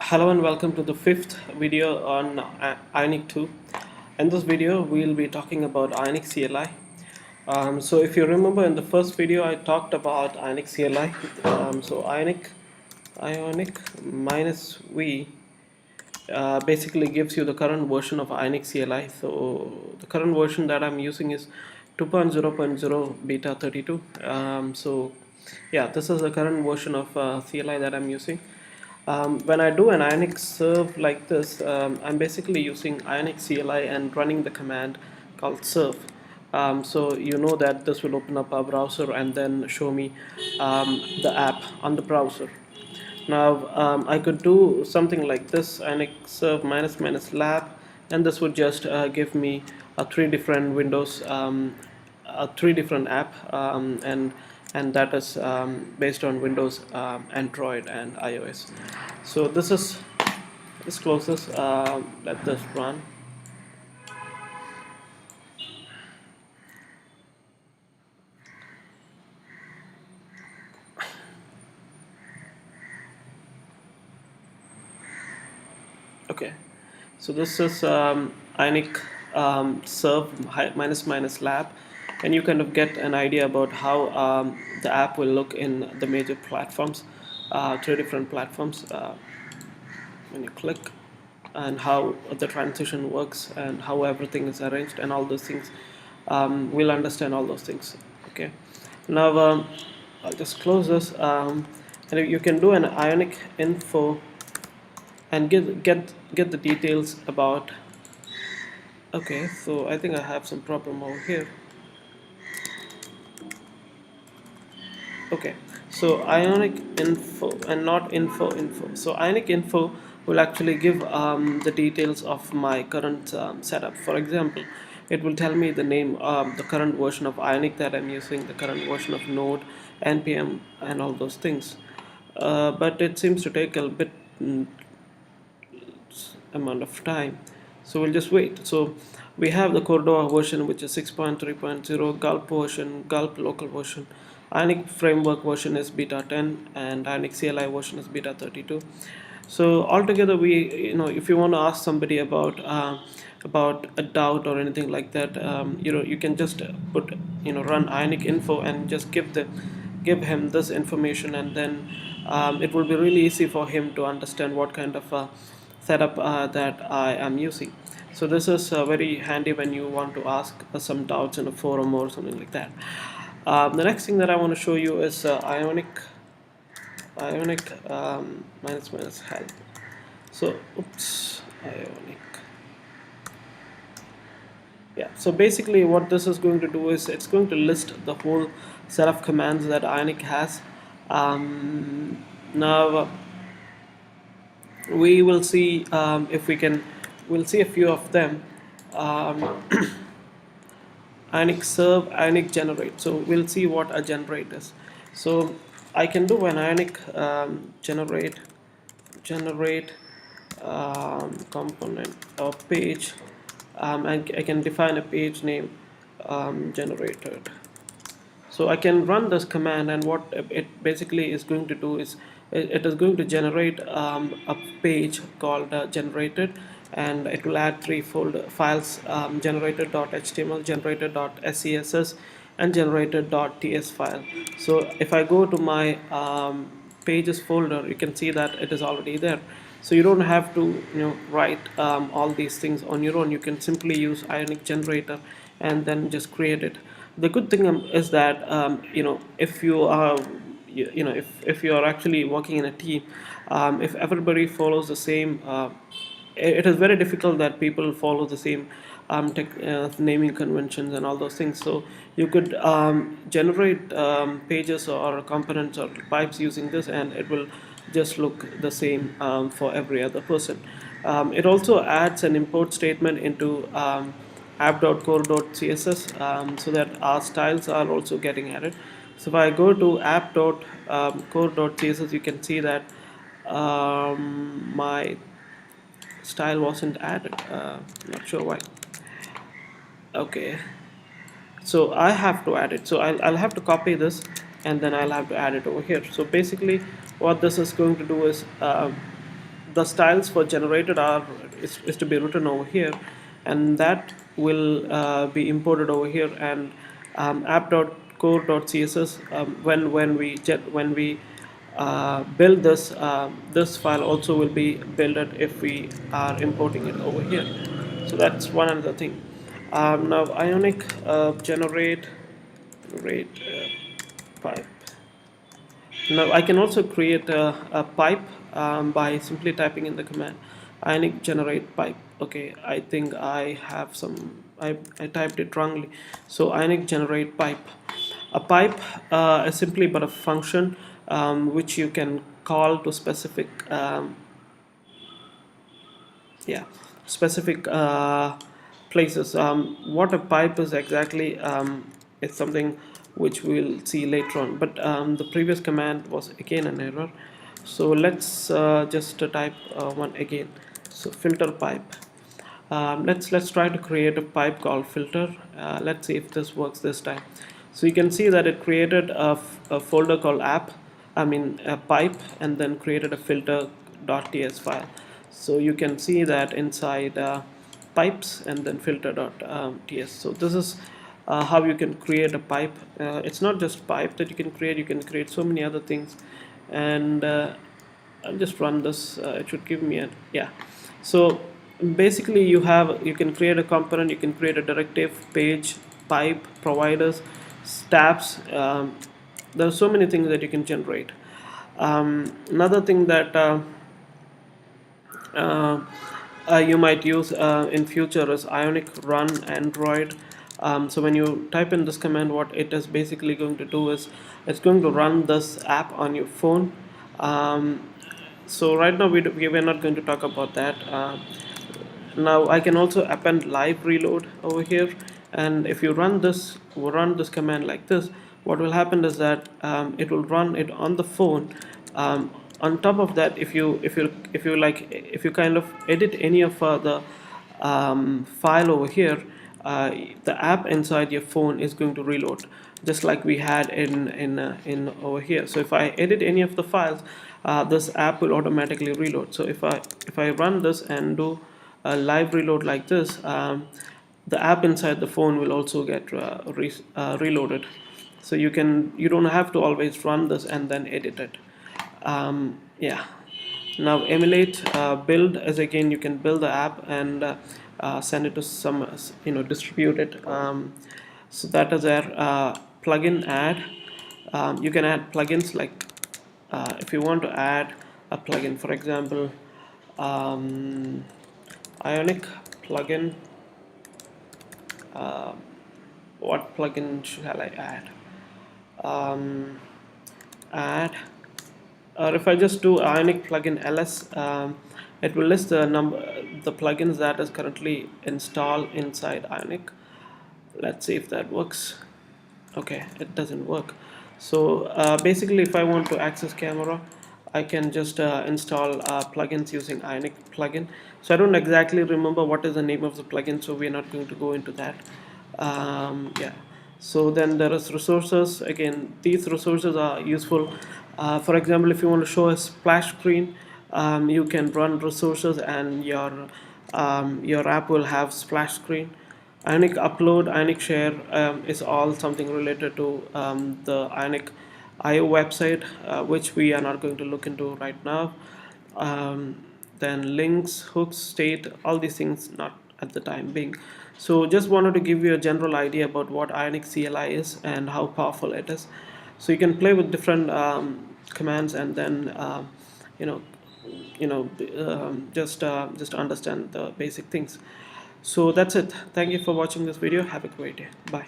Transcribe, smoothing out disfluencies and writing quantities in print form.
Hello and welcome to the fifth video on Ionic 2. In this video, we'll be talking about Ionic CLI. So if you remember in the first video, I talked about Ionic CLI. So Ionic minus V basically gives you the current version of Ionic CLI. So the current version that I'm using is 2.0.0 beta 32. So yeah, this is the current version of CLI that I'm using. When I do an Ionic serve like this, I'm basically using Ionic CLI and running the command called serve. So you know that this will open up a browser and then show me the app on the browser. Now I could do something like this: Ionic serve minus minus lab, and this would just give me three different windows, three different app, and that is based on Windows, Android, and iOS. So let's close this. Let this run. Okay, so this is Ionic serve minus minus lab, and you kind of get an idea about how the app will look in the major platforms, three different platforms. When you click, and how the transition works and how everything is arranged and all those things, we'll understand all those things. Okay, now I'll just close this, and you can do an Ionic Info and get the details about. Okay, so I think I have some problem over here. Okay, so Ionic Info and not info. So Ionic Info will actually give the details of my current setup. For example, it will tell me the name, the current version of Ionic that I'm using, the current version of Node, npm, and all those things. But it seems to take a bit amount of time, so we'll just wait. So we have the Cordova version, which is 6.3.0, Gulp version, Gulp local version, Ionic framework version is beta 10, and Ionic CLI version is beta 32. So altogether, if you want to ask somebody about a doubt or anything like that, you can just run Ionic Info and just give him this information, and then it will be really easy for him to understand what kind of setup that I am using. So this is very handy when you want to ask some doubts in a forum or something like that. The next thing that I want to show you is Ionic minus minus help. So Ionic. Yeah, so basically what this is going to do is it's going to list the whole set of commands that Ionic has. Now we will see if we'll see a few of them. Ionic serve, Ionic generate. So we'll see what a generate is. So I can do an Ionic generate component or page, and I can define a page name, generated. So I can run this command, and what it basically is going to do is it is going to generate a page called generated, and it will add three files: generated.html, generated.scss, and generated.ts file. So if I go to my pages folder, you can see that it is already there. So you don't have to write all these things on your own. You can simply use Ionic Generator and then just create it. The good thing is that if you are if you are actually working in a team, if everybody follows the same, it is very difficult that people follow the same naming conventions and all those things. So you could generate pages or components or pipes using this, and it will just look the same for every other person. It also adds an import statement into app.core.css, so that our styles are also getting added. So if I go to app.core.css, you can see that my style wasn't added. Not sure why. Okay, so I have to add it. So I'll have to copy this, and then I'll have to add it over here. So basically what this is going to do is the styles for generated is to be written over here, and that will be imported over here, and app.core.css, when we build this, this file also will be built if we are importing it over here. So that's one other thing. Now Ionic generate pipe. Now I can also create a pipe by simply typing in the command Ionic generate pipe. Okay, I think I have some, I typed it wrongly. So Ionic generate pipe. A pipe is simply but a function which you can call to specific yeah, specific places. What a pipe is exactly, it's something which we'll see later on, but the previous command was again an error. So let's just type one again. So filter pipe. Let's try to create a pipe called filter. Let's see if this works this time. So you can see that it created a folder called app, I mean a pipe, and then created a filter.ts file. So you can see that inside pipes and then filter.ts. So this is how you can create a pipe. It's not just pipe that you can create so many other things. And I'll just run this. It should give me a, yeah. So basically you can create a component, you can create a directive, page, pipe, providers, tabs. There are so many things that you can generate. Another thing that uh, you might use in future is Ionic run Android. So when you type in this command, what it is basically going to do is it's going to run this app on your phone. So right now we're not going to talk about that. Now I can also append live reload over here, and if you run this command like this, what will happen is that it will run it on the phone. On top of that, if you kind of edit any of the file over here, the app inside your phone is going to reload, just like we had in over here. So if I edit any of the files, this app will automatically reload. So if I run this and do a live reload like this, the app inside the phone will also get reloaded. So you don't have to always run this and then edit it. Yeah. Now emulate build is, again, you can build the app and send it to some, distribute it. So that is there. Plugin add. You can add plugins, like if you want to add a plugin, for example, Ionic plugin. What plugin shall I add? Add, or if I just do Ionic plugin ls, it will list the plugins that is currently installed inside Ionic. Let's see if that works. Okay, it doesn't work. So basically, if I want to access camera, I can just install plugins using Ionic plugin. So I don't exactly remember what is the name of the plugin, so we're not going to go into that. Yeah. So then there is resources. Again, these resources are useful. For example, if you want to show a splash screen, you can run resources, and your app will have splash screen. Ionic upload, Ionic share is all something related to the Ionic IO website, which we are not going to look into right now. Then links, hooks, state, all these things not at the time being. So just wanted to give you a general idea about what Ionic CLI is and how powerful it is. So you can play with different commands, and then you know just understand the basic things. So that's it. Thank you for watching this video. Have a great day. Bye.